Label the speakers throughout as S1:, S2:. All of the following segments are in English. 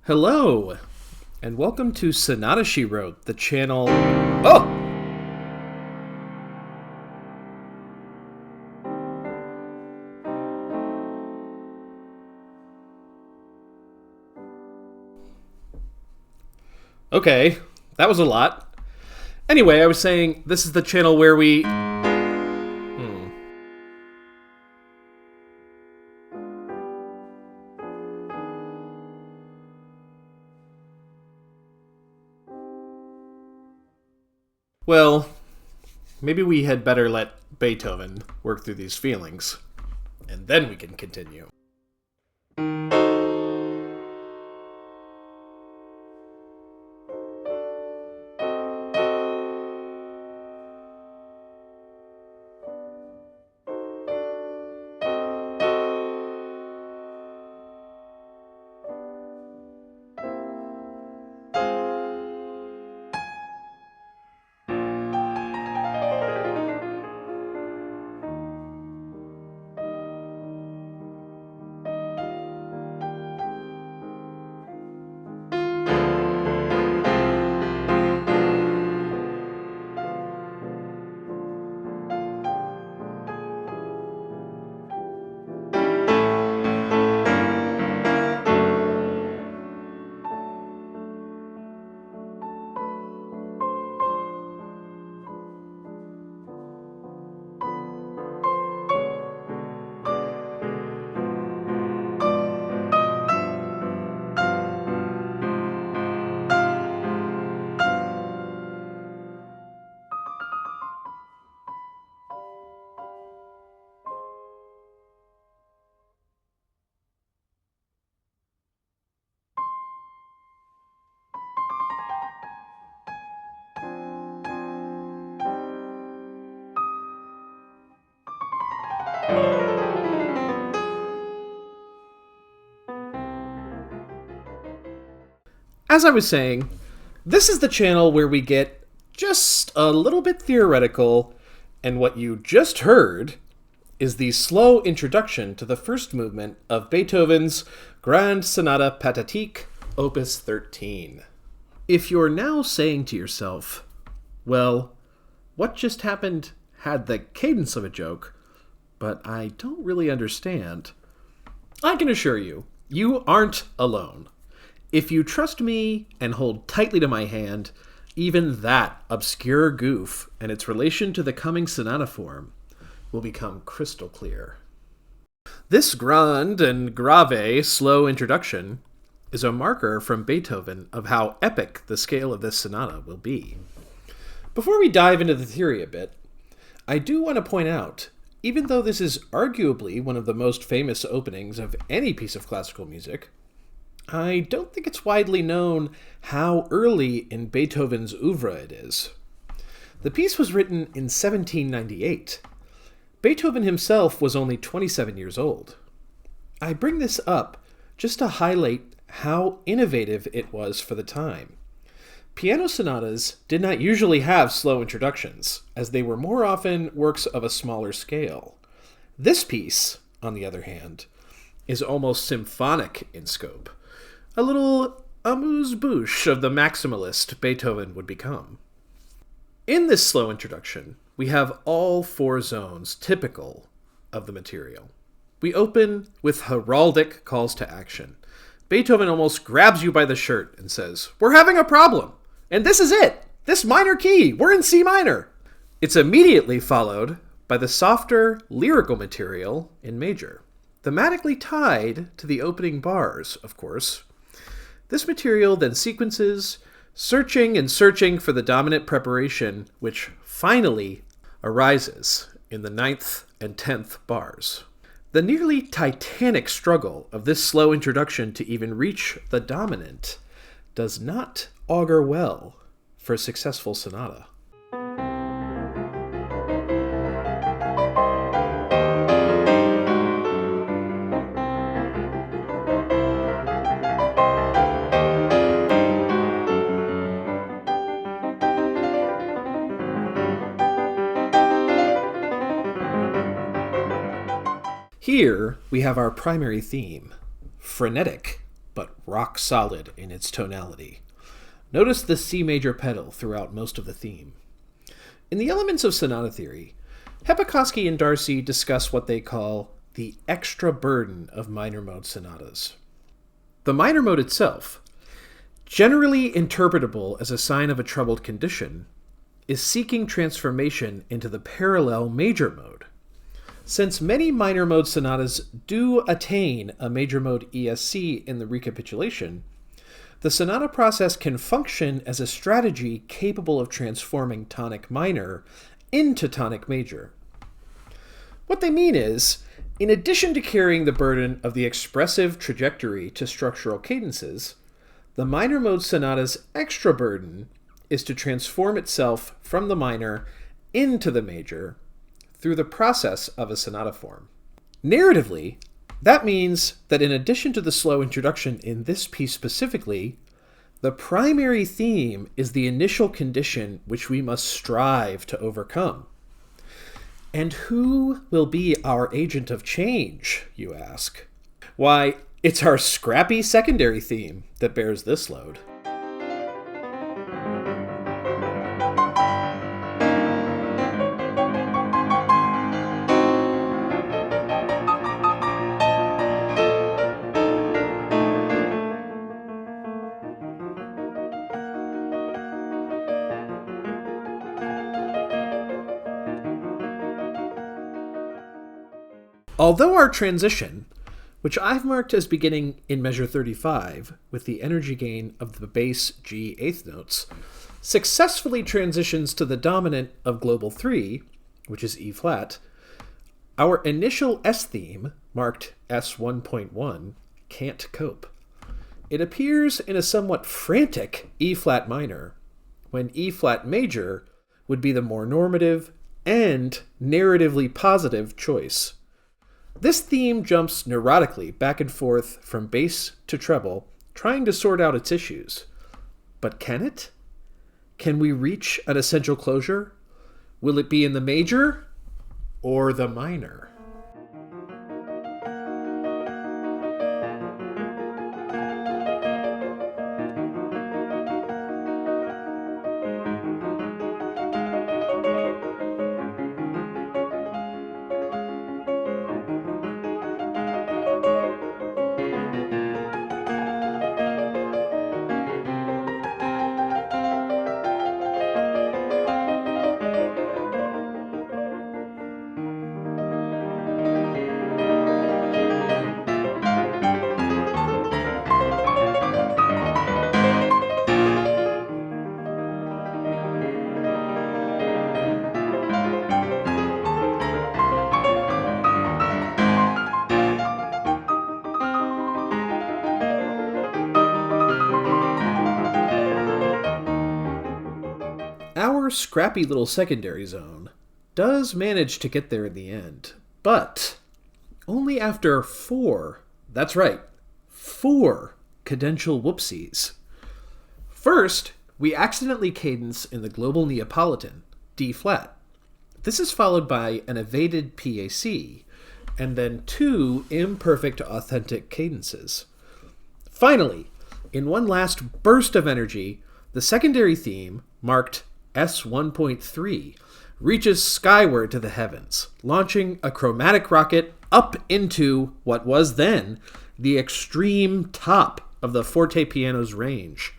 S1: Hello, and welcome to Sonata She Wrote, the channel... Oh! Okay, that was a lot. Anyway, I was saying, this is the channel where we... Well, maybe we had better let Beethoven work through these feelings, and then we can continue. As I was saying, this is the channel where we get just a little bit theoretical, and what you just heard is the slow introduction to the first movement of Beethoven's Grand Sonata Pathétique, Opus 13. If you're now saying to yourself, well, what just happened had the cadence of a joke, but I don't really understand, I can assure you, you aren't alone. If you trust me and hold tightly to my hand, even that obscure goof and its relation to the coming sonata form will become crystal clear. This grand and grave slow introduction is a marker from Beethoven of how epic the scale of this sonata will be. Before we dive into the theory a bit, I do want to point out, even though this is arguably one of the most famous openings of any piece of classical music, I don't think it's widely known how early in Beethoven's oeuvre it is. The piece was written in 1798. Beethoven himself was only 27 years old. I bring this up just to highlight how innovative it was for the time. Piano sonatas did not usually have slow introductions, as they were more often works of a smaller scale. This piece, on the other hand, is almost symphonic in scope. A little amuse-bouche of the maximalist Beethoven would become. In this slow introduction, we have all four zones typical of the material. We open with heraldic calls to action. Beethoven almost grabs you by the shirt and says, "We're having a problem, and this is it! This minor key! We're in C minor!" It's immediately followed by the softer lyrical material in major, thematically tied to the opening bars, of course. This material then sequences, searching and searching for the dominant preparation, which finally arises in the 9th and 10th bars. The nearly titanic struggle of this slow introduction to even reach the dominant does not augur well for a successful sonata. Here we have our primary theme, frenetic but rock solid in its tonality. Notice the C major pedal throughout most of the theme. In the Elements of Sonata Theory, Hepakoski and Darcy discuss what they call the extra burden of minor mode sonatas. The minor mode itself, generally interpretable as a sign of a troubled condition, is seeking transformation into the parallel major mode. Since many minor mode sonatas do attain a major mode ESC in the recapitulation, the sonata process can function as a strategy capable of transforming tonic minor into tonic major. What they mean is, in addition to carrying the burden of the expressive trajectory to structural cadences, the minor mode sonata's extra burden is to transform itself from the minor into the major through the process of a sonata form. Narratively, that means that in addition to the slow introduction in this piece specifically, the primary theme is the initial condition which we must strive to overcome. And who will be our agent of change, you ask? Why, it's our scrappy secondary theme that bears this load. Although our transition, which I've marked as beginning in measure 35 with the energy gain of the bass G eighth notes, successfully transitions to the dominant of global 3, which is E flat, our initial S theme, marked S1.1, can't cope. It appears in a somewhat frantic E flat minor, when E flat major would be the more normative and narratively positive choice. This theme jumps neurotically back and forth from bass to treble, trying to sort out its issues. But can it? Can we reach an essential closure? Will it be in the major or the minor? Our scrappy little secondary zone does manage to get there in the end, but only after 4, that's right, 4 cadential whoopsies. First, we accidentally cadence in the global Neapolitan, D flat. This is followed by an evaded PAC, and then 2 imperfect authentic cadences. Finally, in one last burst of energy, the secondary theme, marked S1.3, reaches skyward to the heavens, launching a chromatic rocket up into what was then the extreme top of the forte piano's range,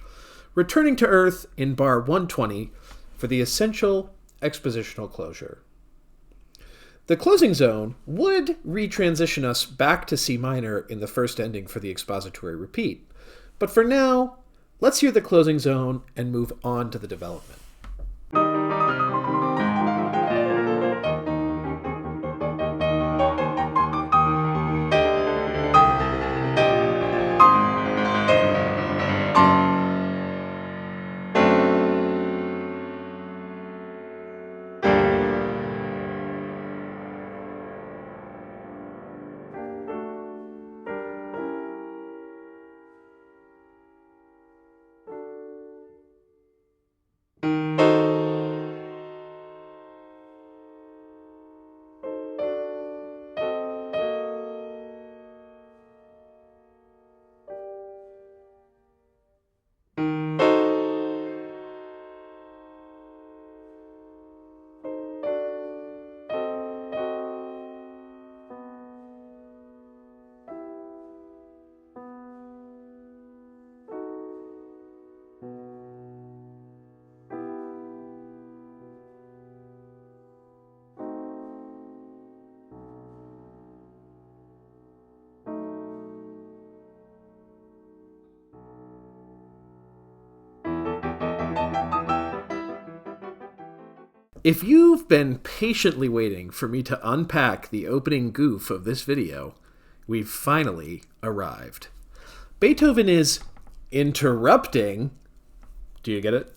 S1: returning to Earth in bar 120 for the essential expositional closure. The closing zone would retransition us back to C minor in the first ending for the expository repeat, but for now, let's hear the closing zone and move on to the development. If you've been patiently waiting for me to unpack the opening goof of this video, we've finally arrived. Beethoven is interrupting, do you get it?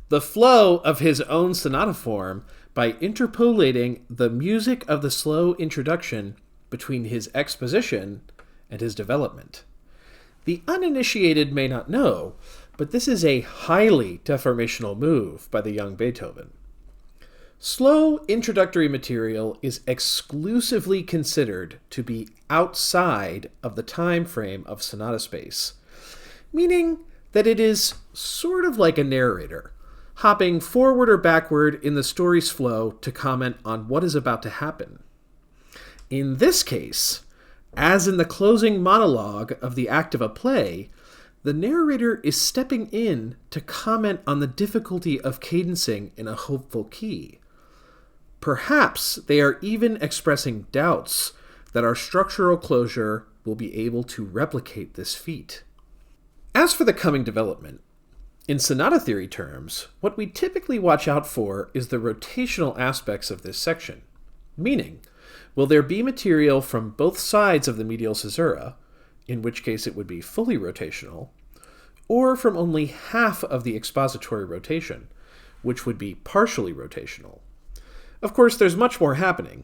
S1: The flow of his own sonata form by interpolating the music of the slow introduction between his exposition and his development. The uninitiated may not know, but this is a highly deformational move by the young Beethoven. Slow introductory material is exclusively considered to be outside of the time frame of sonata space, meaning that it is sort of like a narrator, hopping forward or backward in the story's flow to comment on what is about to happen. In this case, as in the closing monologue of the act of a play, the narrator is stepping in to comment on the difficulty of cadencing in a hopeful key. Perhaps they are even expressing doubts that our structural closure will be able to replicate this feat. As for the coming development, in sonata theory terms, what we typically watch out for is the rotational aspects of this section, meaning, will there be material from both sides of the medial caesura, in which case it would be fully rotational, or from only half of the expository rotation, which would be partially rotational. Of course, there's much more happening,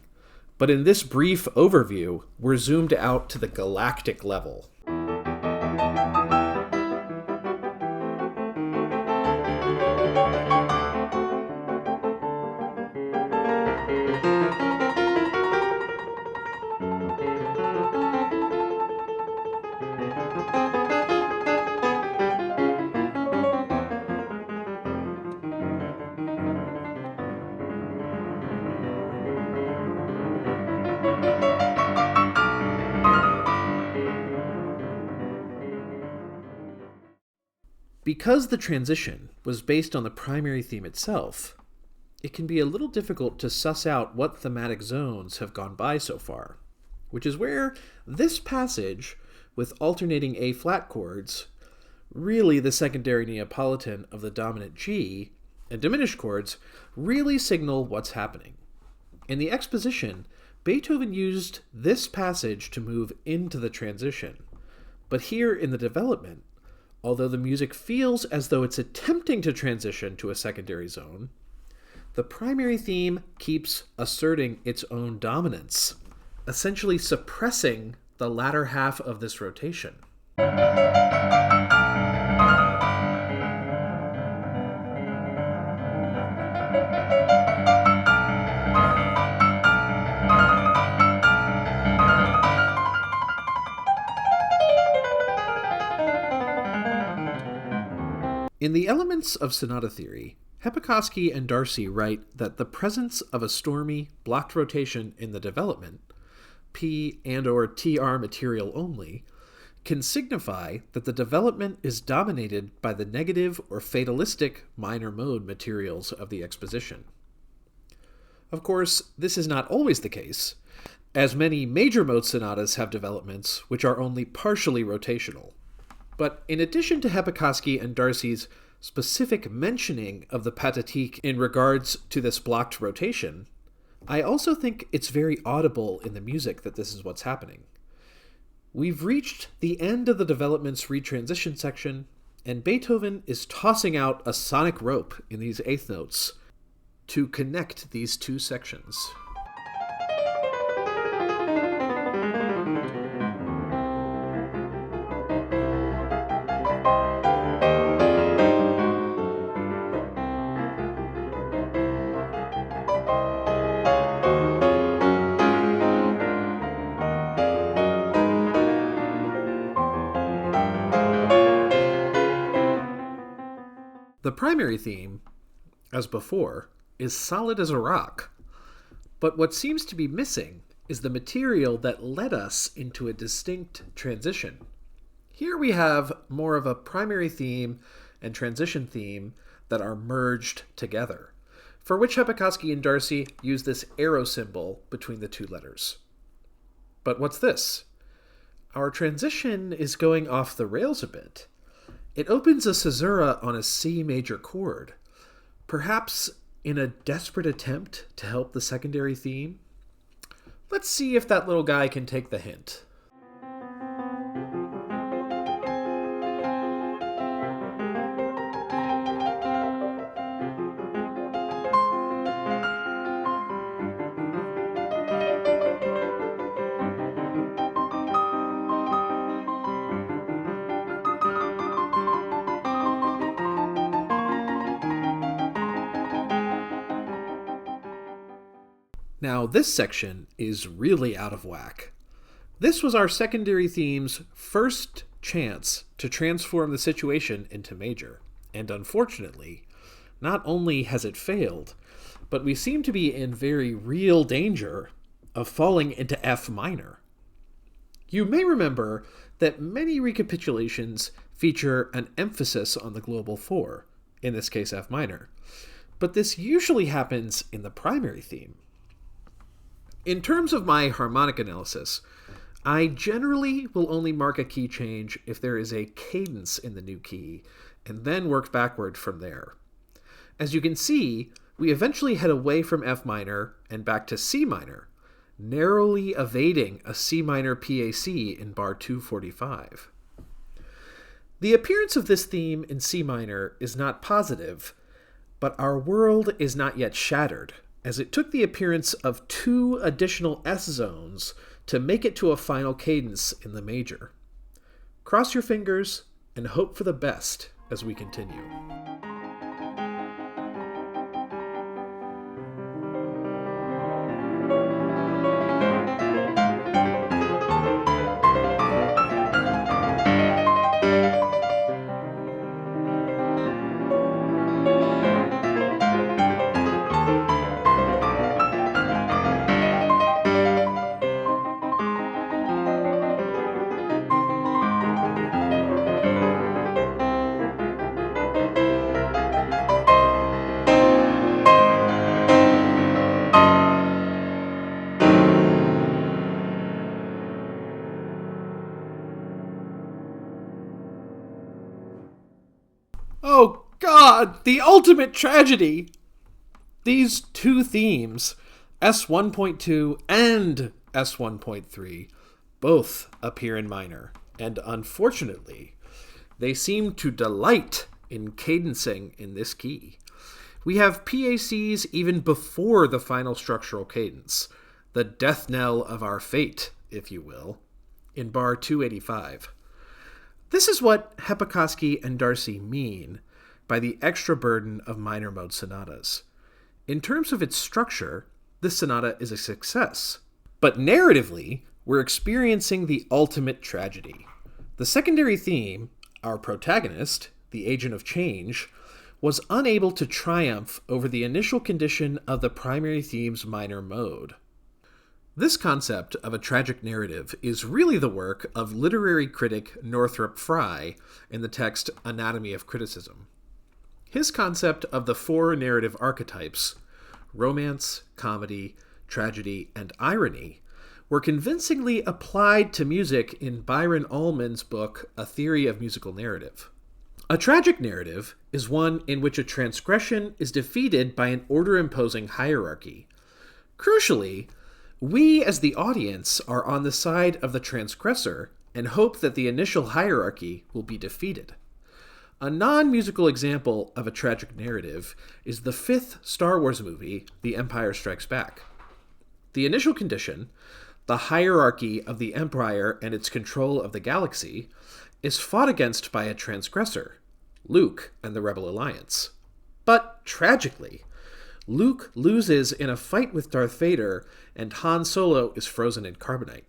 S1: but in this brief overview, we're zoomed out to the galactic level. Because the transition was based on the primary theme itself, it can be a little difficult to suss out what thematic zones have gone by so far, which is where this passage, with alternating A-flat chords, really the secondary Neapolitan of the dominant G, and diminished chords, really signal what's happening. In the exposition, Beethoven used this passage to move into the transition, but here in the development, although the music feels as though it's attempting to transition to a secondary zone, the primary theme keeps asserting its own dominance, essentially suppressing the latter half of this rotation. In the Elements of Sonata Theory, Hepekoski and Darcy write that the presence of a stormy, blocked rotation in the development, P and/or TR material only, can signify that the development is dominated by the negative or fatalistic minor mode materials of the exposition. Of course, this is not always the case, as many major mode sonatas have developments which are only partially rotational. But in addition to Hepekoski and Darcy's specific mentioning of the pathétique in regards to this blocked rotation, I also think it's very audible in the music that this is what's happening. We've reached the end of the development's retransition section, and Beethoven is tossing out a sonic rope in these eighth notes to connect these two sections. The primary theme, as before, is solid as a rock, but what seems to be missing is the material that led us into a distinct transition. Here we have more of a primary theme and transition theme that are merged together, for which Hepekoski and Darcy use this arrow symbol between the two letters. But what's this? Our transition is going off the rails a bit. It opens a caesura on a C major chord. Perhaps in a desperate attempt to help the secondary theme? Let's see if that little guy can take the hint. Now, this section is really out of whack. This was our secondary theme's first chance to transform the situation into major, and unfortunately, not only has it failed, but we seem to be in very real danger of falling into F minor. You may remember that many recapitulations feature an emphasis on the global 4, in this case F minor, but this usually happens in the primary theme. In terms of my harmonic analysis, I generally will only mark a key change if there is a cadence in the new key, and then work backward from there. As you can see, we eventually head away from F minor and back to C minor, narrowly evading a C minor PAC in bar 245. The appearance of this theme in C minor is not positive, but our world is not yet shattered, as it took the appearance of 2 additional S zones to make it to a final cadence in the major. Cross your fingers and hope for the best as we continue. Oh God, the ultimate tragedy! These 2 themes, S1.2 and S1.3, both appear in minor, and unfortunately, they seem to delight in cadencing in this key. We have PACs even before the final structural cadence, the death knell of our fate, if you will, in bar 285. This is what Hepikoski and Darcy mean by the extra burden of minor mode sonatas. In terms of its structure, this sonata is a success. But narratively, we're experiencing the ultimate tragedy. The secondary theme, our protagonist, the agent of change, was unable to triumph over the initial condition of the primary theme's minor mode. This concept of a tragic narrative is really the work of literary critic Northrop Frye in the text Anatomy of Criticism. His concept of the 4 narrative archetypes, romance, comedy, tragedy, and irony, were convincingly applied to music in Byron Allman's book A Theory of Musical Narrative. A tragic narrative is one in which a transgression is defeated by an order-imposing hierarchy. Crucially, we as the audience are on the side of the transgressor and hope that the initial hierarchy will be defeated. A non-musical example of a tragic narrative is the 5th Star Wars movie, The Empire Strikes Back. The initial condition, the hierarchy of the Empire and its control of the galaxy, is fought against by a transgressor, Luke and the Rebel Alliance. But tragically, Luke loses in a fight with Darth Vader, and Han Solo is frozen in carbonite.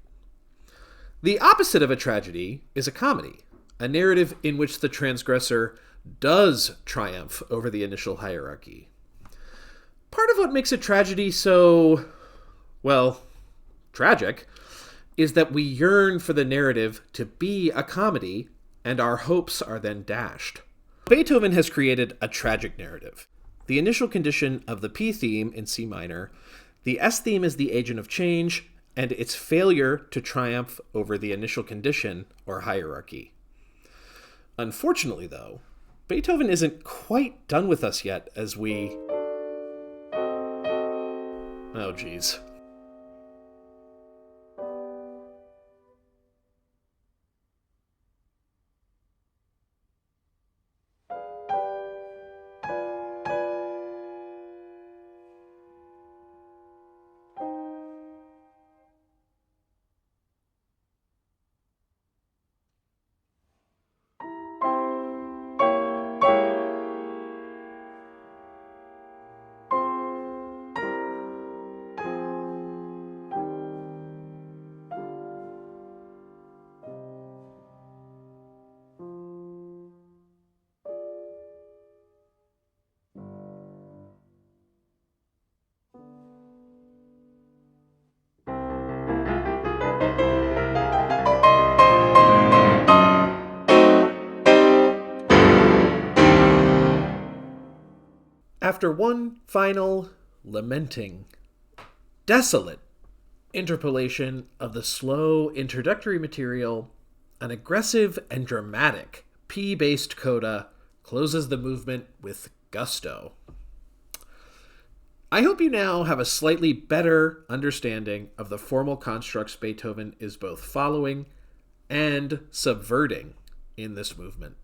S1: The opposite of a tragedy is a comedy, a narrative in which the transgressor does triumph over the initial hierarchy. Part of what makes a tragedy so, well, tragic, is that we yearn for the narrative to be a comedy, and our hopes are then dashed. Beethoven has created a tragic narrative. The initial condition of the P theme in C minor, the S theme is the agent of change, and its failure to triumph over the initial condition or hierarchy. Unfortunately, though, Beethoven isn't quite done with us yet as we Oh, geez. After one final, lamenting, desolate interpolation of the slow introductory material, an aggressive and dramatic P-based coda closes the movement with gusto. I hope you now have a slightly better understanding of the formal constructs Beethoven is both following and subverting in this movement.